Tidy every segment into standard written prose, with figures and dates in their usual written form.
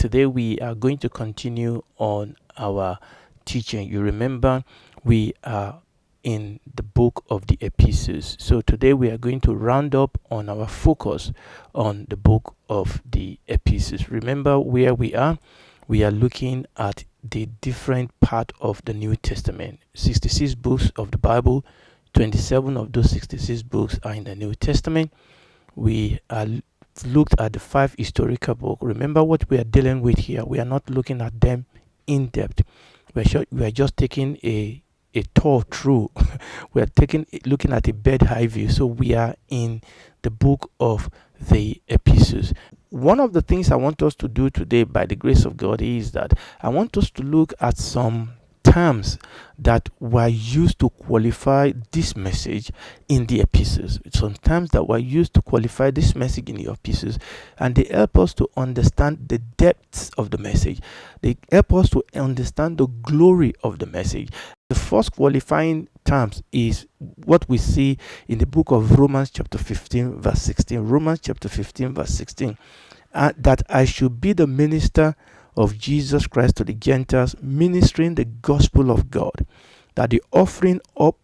today we are going to continue on our teaching. You remember we are in the book of the epistles. So today we are going to round up on our focus on the book of the epistles. Remember where we are? We are looking at the different part of the New Testament. 66 books of the Bible, 27 of those 66 books are in the New Testament. We are looked at the 5 historical books. Remember what we are dealing with here. We are not looking at them in depth. We are just taking a tour through. We are looking at a bird eye view. So we are in the book of the epistles. One of the things I want us to do today, by the grace of God, is that I want us to look at some terms that were used to qualify this message in the epistles. Some terms that were used to qualify this message in the epistles, and they help us to understand the depths of the message. They help us to understand the glory of the message. The first qualifying terms is what we see in the book of Romans chapter 15 verse 16. Romans chapter 15 verse 16. That I should be the minister of Jesus Christ to the Gentiles, ministering the gospel of God, that the offering up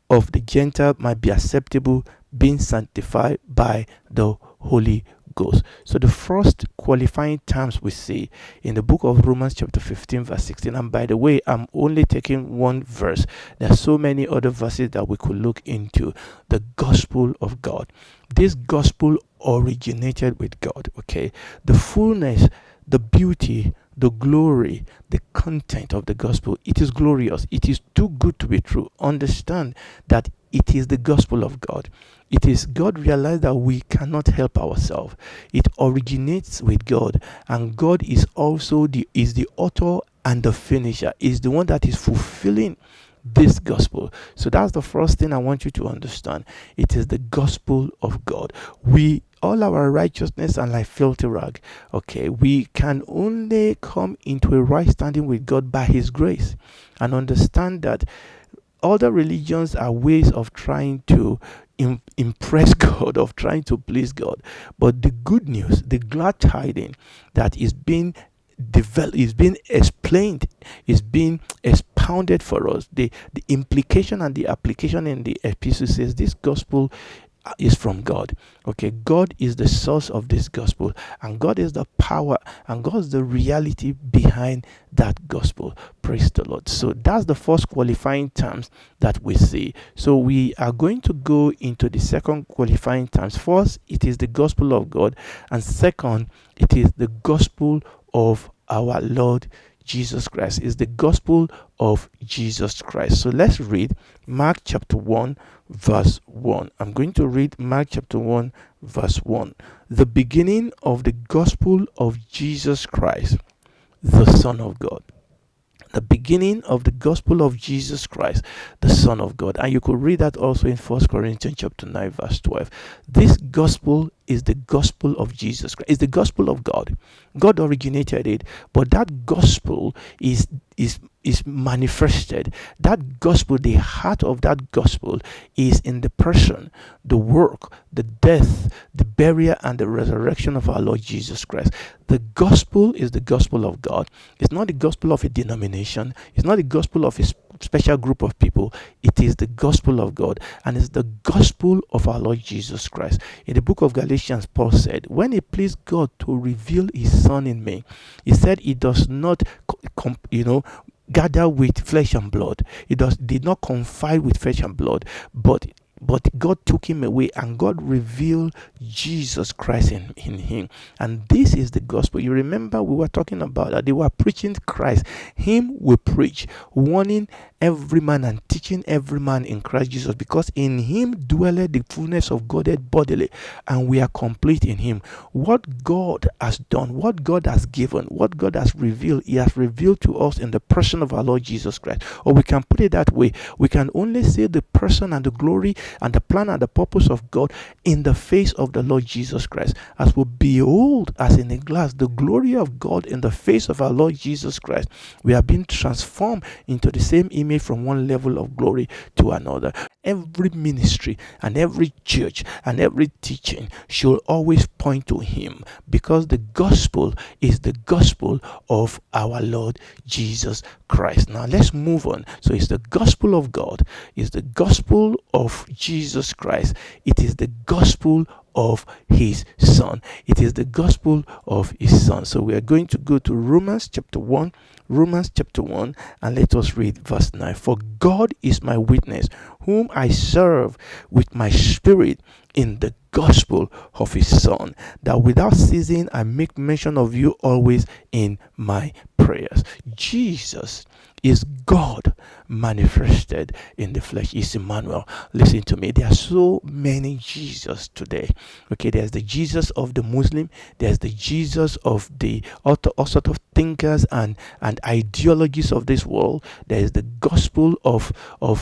of the Gentile might be acceptable, being sanctified by the Holy Ghost. So the first qualifying terms we see in the book of Romans chapter 15 verse 16, and by the way, I'm only taking one verse. There are so many other verses that we could look into. The gospel of God. This gospel originated with God, okay? The fullness, the beauty, the glory, the content of the gospel, it is glorious. It is too good to be true. Understand that it is the gospel of God. It is God realized that we cannot help ourselves. It originates with God, and God is also the author and the finisher. Is the one that is fulfilling this gospel. So that's the first thing I want you to understand. It is the gospel of God. All our righteousness and like filthy rag. Okay, we can only come into a right standing with God by His grace, and understand that other religions are ways of trying to impress God, of trying to please God. But the good news, the glad tidings that is being developed, is being explained, is being expounded for us. The implication and the application in the epistle says this gospel is from God. Okay, God is the source of this gospel, and God is the power, and God is the reality behind that gospel. Praise the Lord. So that's the first qualifying terms that we see. So we are going to go into the second qualifying terms. First, it is the gospel of God, and second, it is the gospel of our Lord Jesus Christ. Is the gospel of Jesus Christ. So let's read Mark chapter 1 verse 1. I'm going to read Mark chapter 1 verse 1. The beginning of the gospel of Jesus Christ, the Son of God. The beginning of the gospel of Jesus Christ, the Son of God. And you could read that also in 1 Corinthians chapter 9 verse 12. This gospel is the gospel of Jesus Christ. It's the gospel of God. God originated it, but that gospel is manifested. That gospel, the heart of that gospel, is in the person, the work, the death, the burial, and the resurrection of our Lord Jesus Christ. The gospel is the gospel of God. It's not the gospel of a denomination. It's not the gospel of a special group of people. It is the gospel of God, and it's the gospel of our Lord Jesus Christ. In the book of Galatians, Paul said, when it pleased God to reveal His Son in me, He said He does not gather with flesh and blood. He did not confide with flesh and blood, but God took Him away, and God revealed Jesus Christ in Him. And this is the gospel. You remember we were talking about that they were preaching Christ. Him we preach, warning every man and teaching every man in Christ Jesus, because in Him dwelleth the fullness of Godhead bodily, and we are complete in Him. What God has done, what God has given, what God has revealed, He has revealed to us in the person of our Lord Jesus Christ. Or we can put it that way, we can only see the person and the glory and the plan and the purpose of God in the face of the Lord Jesus Christ. As we behold as in a glass the glory of God in the face of our Lord Jesus Christ, we are being transformed into the same image from one level of glory to another. Every ministry and every church and every teaching should always point to him, because the gospel is the gospel of our Lord Jesus Christ. Now let's move on. So it's the gospel of God, it's the gospel of Jesus Christ, it is the gospel of his son. It is the gospel of his son. So we are going to go to Romans chapter 1, and let us read verse 9. For God is my witness, whom I serve with my spirit in the gospel of his son, that without ceasing I make mention of you always in my prayers. Jesus is God manifested in the flesh, is Emmanuel. Listen to me, there are so many Jesus today. Okay, there's the Jesus of the Muslim, there's the Jesus of the all sort of thinkers and ideologies of this world. There is the gospel of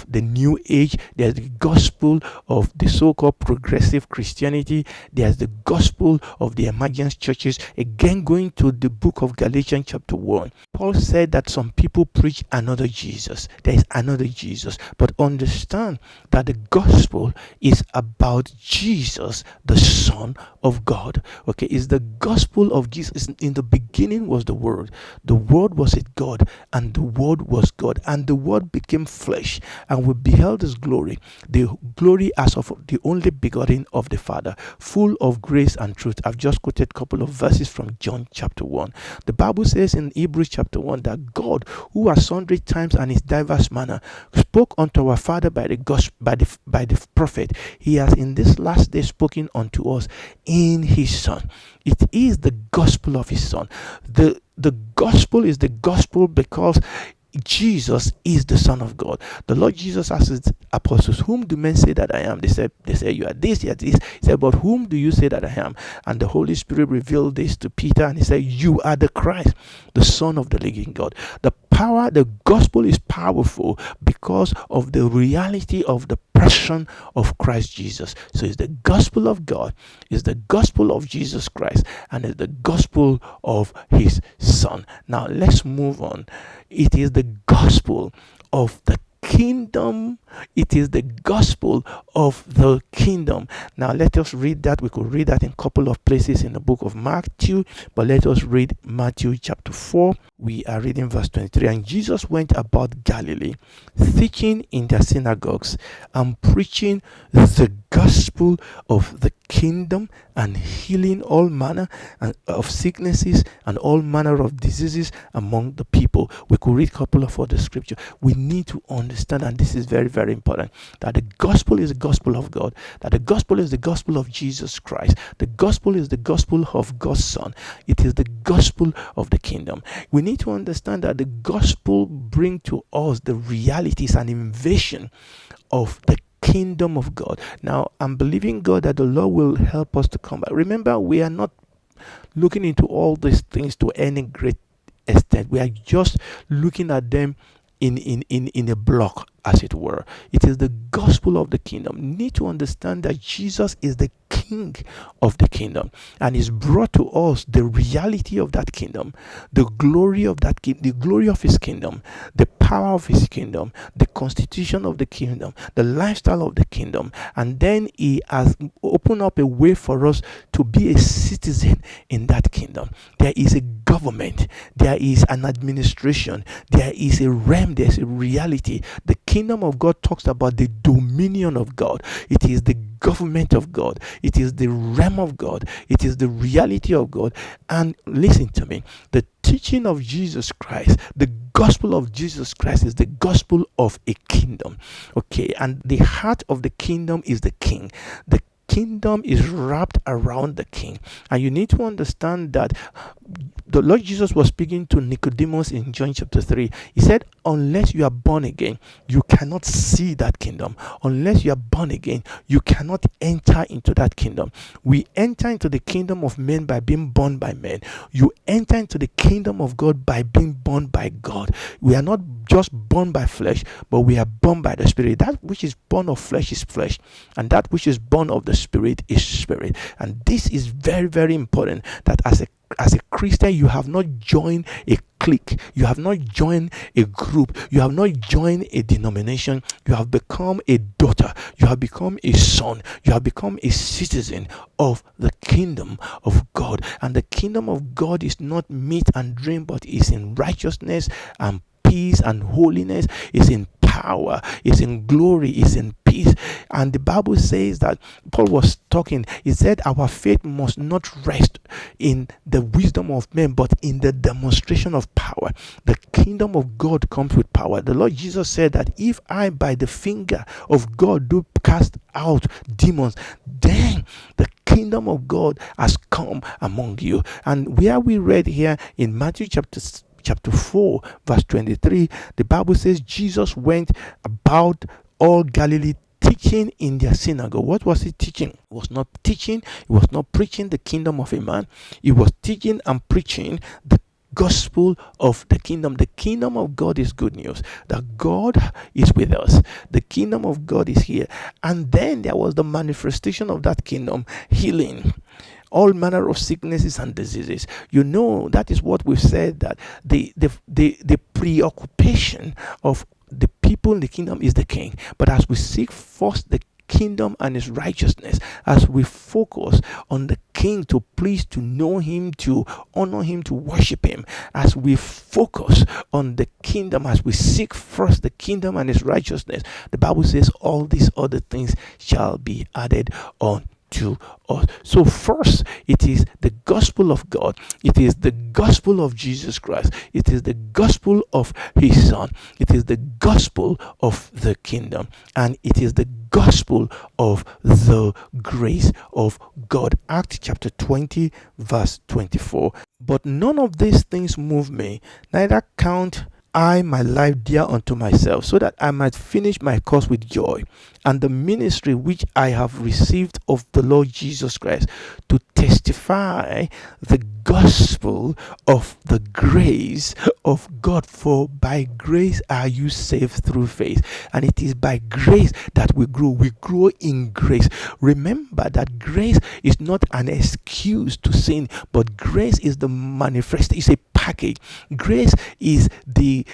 the new age, there's the gospel of the so-called progressive Christianity, there's the gospel of the emergence churches. Again, going to the book of Galatians chapter 1, Paul said that some people preach another Jesus. There is another Jesus. But understand that the gospel is about Jesus, the Son of God. Okay, it's the gospel of Jesus. In the beginning was the Word. The Word was with God, and the Word was God. And the Word became flesh, and we beheld his glory, the glory as of the only begotten of the Father, full of grace and truth. I've just quoted a couple of verses from John chapter 1. The Bible says in Hebrews chapter 1 that God, who has sundry times and in diverse manner spoke unto our father by the gospel, by the prophet, he has in this last day spoken unto us in his Son. It is the gospel of his Son. The gospel is the gospel because Jesus is the Son of God. The Lord Jesus asked his apostles, whom do men say that I am? They said you are this, you are this. He said, but whom do you say that I am? And the Holy Spirit revealed this to Peter, and he said, you are the Christ, the Son of the living God. The gospel is powerful because of the reality of the person of Christ Jesus. So it's the gospel of God, it's the gospel of Jesus Christ, and it's the gospel of his Son. Now let's move on. It is the gospel of the kingdom. It is the gospel of the kingdom. Now let us read that. We could read that in a couple of places in the book of Matthew, but let us read Matthew chapter 4. We are reading verse 23. And Jesus went about Galilee, teaching in their synagogues and preaching the gospel of the kingdom, and healing all manner of sicknesses and all manner of diseases among the people. We could read a couple of other scriptures. We need to understand, and this is very, very important, that the gospel is the gospel of God, that the gospel is the gospel of Jesus Christ. The gospel is the gospel of God's Son. It is the gospel of the kingdom. We need to understand that the gospel brings to us the realities and invasion of the kingdom of God. Now, I'm believing God that the Lord will help us to come back. Remember, we are not looking into all these things to any great extent. We are just looking at them in a block, as it were. It is the gospel of the kingdom. You need to understand that Jesus is the king of the kingdom, and is brought to us the reality of that kingdom, the glory of that the glory of his kingdom, the power of his kingdom, the constitution of the kingdom, the lifestyle of the kingdom. And then he has opened up a way for us to be a citizen in that kingdom. There is a government, there is an administration, there is a realm, there's a reality. The kingdom of God talks about the dominion of God. It is the government of God. It is the realm of God. It is the reality of God. And listen to me, the teaching of Jesus Christ, the gospel of Jesus Christ, is the gospel of a kingdom. Okay, and the heart of the kingdom is the king. The kingdom is wrapped around the king. And you need to understand that the Lord Jesus was speaking to Nicodemus in John chapter 3. He said, unless you are born again, you cannot see that kingdom. Unless you are born again, you cannot enter into that kingdom. We enter into the kingdom of men by being born by men. You enter into the kingdom of God by being born by God. We are not just born by flesh, but we are born by the Spirit. That which is born of flesh is flesh, and that which is born of the Spirit is spirit. And this is very, very important, that as a Christian, you have not joined a clique, you have not joined a group, you have not joined a denomination. You have become a daughter, you have become a son, you have become a citizen of the kingdom of God. And the kingdom of God is not meat and drink, but is in righteousness and peace and holiness, is in power, is in glory, is in peace. And the Bible says that Paul was talking, he said our faith must not rest in the wisdom of men, but in the demonstration of power. The kingdom of God comes with power. The Lord Jesus said that if I by the finger of God do cast out demons, then the kingdom of God has come among you. And where we read here in Matthew chapter 4 verse 23, the Bible says Jesus went about all Galilee teaching in their synagogue. What was he teaching? He was not teaching, he was not preaching the kingdom of a man. He was teaching and preaching the gospel of the kingdom. The kingdom of God is good news, that God is with us. The kingdom of God is here. And then there was the manifestation of that kingdom, healing all manner of sicknesses and diseases. You know, that is what we've said, that the preoccupation of the people in the kingdom is the king. But as we seek first the kingdom and his righteousness, as we focus on the king, to please, to know him, to honor him, to worship him, as we focus on the kingdom, as we seek first the kingdom and his righteousness, the Bible says all these other things shall be added on to us. So first, it is the gospel of God, it is the gospel of Jesus Christ, it is the gospel of his son, it is the gospel of the kingdom, and it is the gospel of the grace of God. Acts chapter 20 verse 24. But none of these things move me, neither count I my life dear unto myself, so that I might finish my course with joy, and the ministry which I have received of the Lord Jesus Christ, to testify the gospel of the grace of God. For by grace are you saved through faith, and it is by grace that we grow. We grow in grace. Remember that grace is not an excuse to sin, but grace is the manifest. It's a package. Grace is the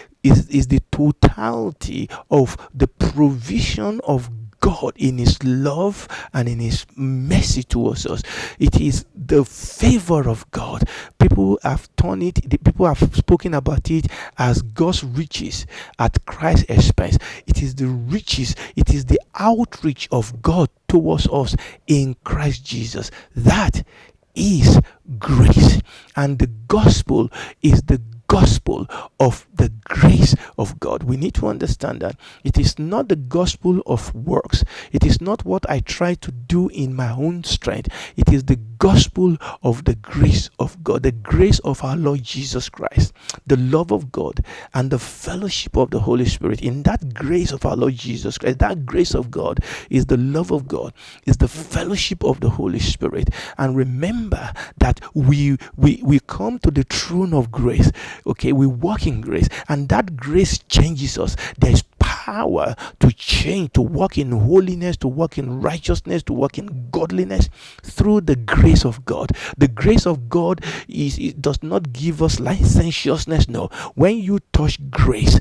totality of the provision of God in his love and in his mercy towards us. It is the favor of God. People have people have spoken about it as God's riches at Christ's expense. It is the riches, it is the outreach of God towards us in Christ Jesus. That is grace. And the gospel is the gospel of the grace of God. We need to understand that it is not the gospel of works. It is not what I try to do in my own strength. It is the gospel of the grace of God, the grace of our Lord Jesus Christ, the love of God, and the fellowship of the Holy Spirit. In that grace of our Lord Jesus Christ, that grace of God is the love of God, is the fellowship of the Holy Spirit. And remember that we come to the throne of grace. Okay, we walk in grace, and that grace changes us. There's power to change, to walk in holiness, to walk in righteousness, to walk in godliness through the grace of God. The grace of God it does not give us licentiousness. No, when you touch grace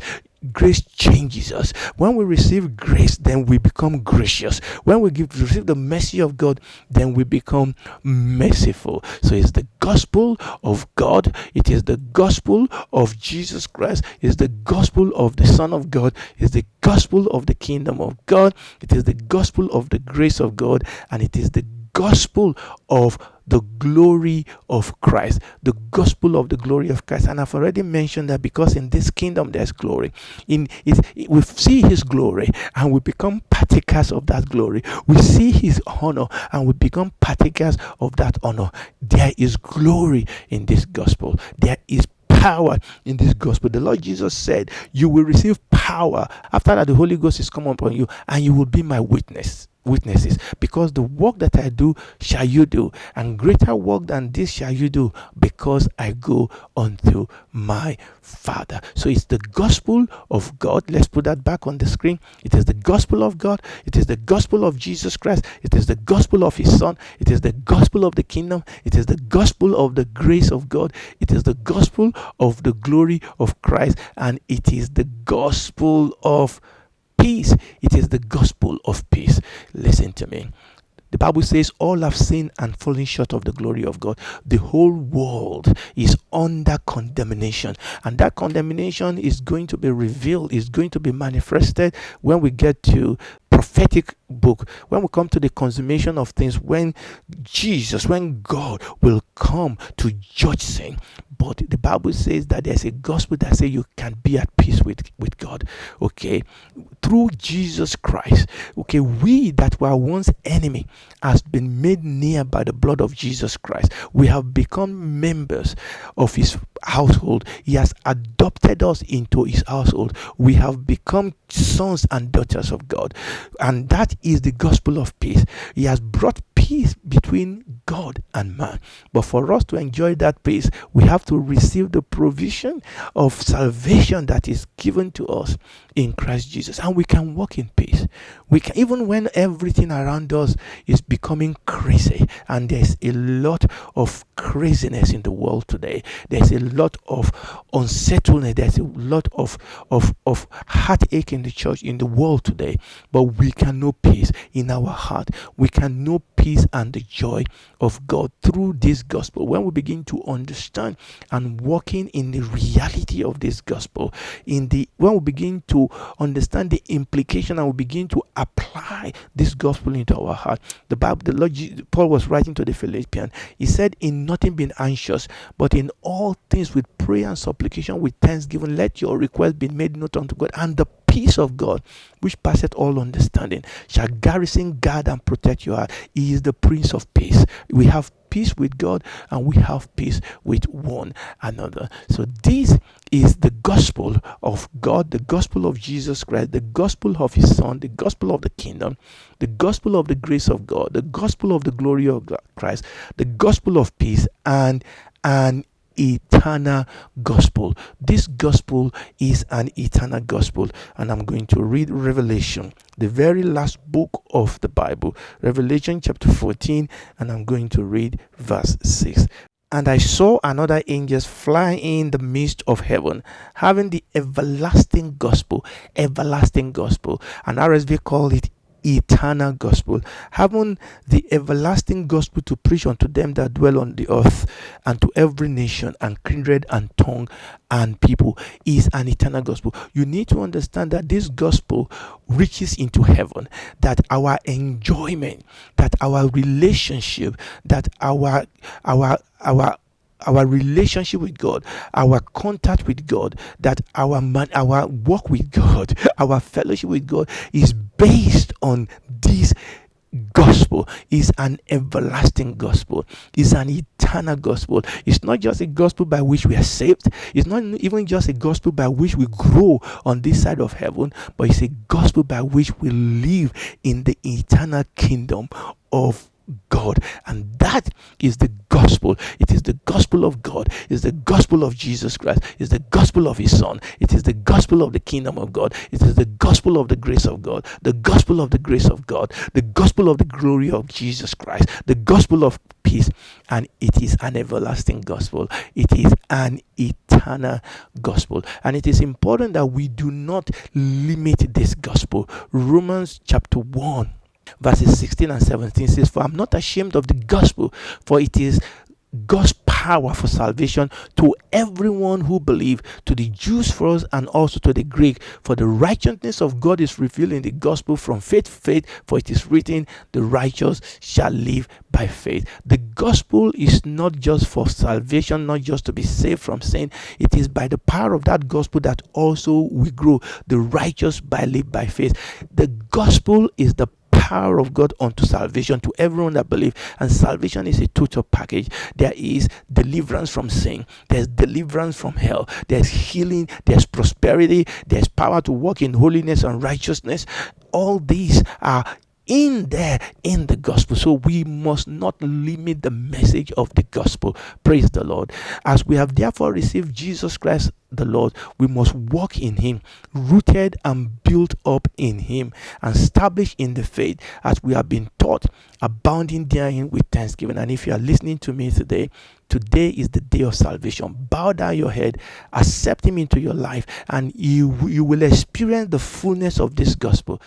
changes us. When we receive grace, then we become gracious. When we receive the mercy of God, then we become merciful. So it's the gospel of God, it is the gospel of Jesus Christ, it's the gospel of the Son of God, it's the gospel of the kingdom of God, it is the gospel of the grace of God, and it is the gospel of the glory of Christ, the gospel of the glory of Christ. And I've already mentioned that because in this kingdom there's glory. We see his glory and we become partakers of that glory. We see his honor and we become partakers of that honor. There is glory in this gospel. There is power in this gospel. The Lord Jesus said, you will receive power after that the Holy Ghost is come upon you, and you will be my witnesses, because the work that I do shall you do, and greater work than this shall you do, because I go unto my Father. So it's the gospel of God. Let's put that back on the screen. It is the gospel of God. It is the gospel of Jesus Christ. It is the gospel of his Son. It is the gospel of the kingdom. It is the gospel of the grace of God. It is the gospel of the glory of Christ, and it is the gospel of peace. It is the gospel of peace. Listen to me. The Bible says all have sinned and fallen short of the glory of God. The whole world is under condemnation, and that condemnation is going to be revealed, is going to be manifested when we get to prophetic book, when we come to the consummation of things, when God will come to judge sin. But the Bible says that there's a gospel that says you can be at peace with God. Okay, through Jesus Christ. Okay, we that were once enemy has been made near by the blood of Jesus Christ. We have become members of his household. He has adopted us into his household. We have become sons and daughters of God, and that is the gospel of peace. He has brought peace between God and man. But for us to enjoy that peace, we have to receive the provision of salvation that is given to us in Christ Jesus, and we can walk in peace. We can, even when everything around us is becoming crazy, and there's a lot of craziness in the world today. There's a lot of unsettledness. There's a lot of heartache in the church, in the world today. But we can know peace in our heart. We can know peace and the joy of God through this gospel. When we begin to understand and walking in the reality of this gospel, when we begin to understand the implication and we begin to apply this gospel into our heart. Paul was writing to the Philippians. He said, in nothing being anxious, but in all things with prayer and supplication with thanksgiving, let your request be made known unto God, and the peace of God, which passeth all understanding, shall garrison, guard, and protect your heart. He is the Prince of Peace. We have peace with God, and we have peace with one another. So this is the gospel of God, the gospel of Jesus Christ, the gospel of his Son, the gospel of the kingdom, the gospel of the grace of God, the gospel of the glory of Christ, the gospel of peace, and an eternal gospel. This gospel is an eternal gospel, and I'm going to read Revelation, the very last book of the Bible, Revelation chapter 14, and I'm going to read verse 6. And I saw another angel fly in the midst of heaven, having the everlasting gospel, and RSV called it eternal gospel, having the everlasting gospel to preach unto them that dwell on the earth, and to every nation and kindred and tongue and people. Is an eternal gospel. You need to understand that this gospel reaches into heaven, that our enjoyment, that our relationship, that our relationship with God, our contact with God, that our walk with God, our fellowship with God is based on this gospel. Is an everlasting gospel, is an eternal gospel. It's not just a gospel by which we are saved. It's not even just a gospel by which we grow on this side of heaven, but it's a gospel by which we live in the eternal kingdom of God. And that is the gospel. It is the gospel of God. It is the gospel of Jesus Christ. It is the gospel of his Son. It is the gospel of the kingdom of God. It is the gospel of the grace of God, the gospel of the grace of God, the gospel of the glory of Jesus Christ, the gospel of peace, and it is an everlasting gospel. It is an eternal gospel, and it is important that we do not limit this gospel. Romans chapter 1 verses 16 and 17 says, for I'm not ashamed of the gospel, for it is God's power power for salvation to everyone who believes, to the Jews first and also to the Greek. For the righteousness of God is revealed in the gospel from faith to faith, for it is written, the righteous shall live by faith. The gospel is not just for salvation, not just to be saved from sin. It is by the power of that gospel that also we grow. The righteous by live by faith. The gospel is the power of God unto salvation to everyone that believes, and salvation is a total package. There is deliverance from sin, there's deliverance from hell, there's healing, there's prosperity, there's power to walk in holiness and righteousness. All these are in there in the gospel. So we must not limit the message of the gospel. Praise the Lord. As we have therefore received Jesus Christ the Lord, we must walk in him, rooted and built up in him, and established in the faith as we have been taught, abounding therein with thanksgiving. And if you are listening to me today, today is the day of salvation. Bow down your head, accept him into your life, and you will experience the fullness of this gospel.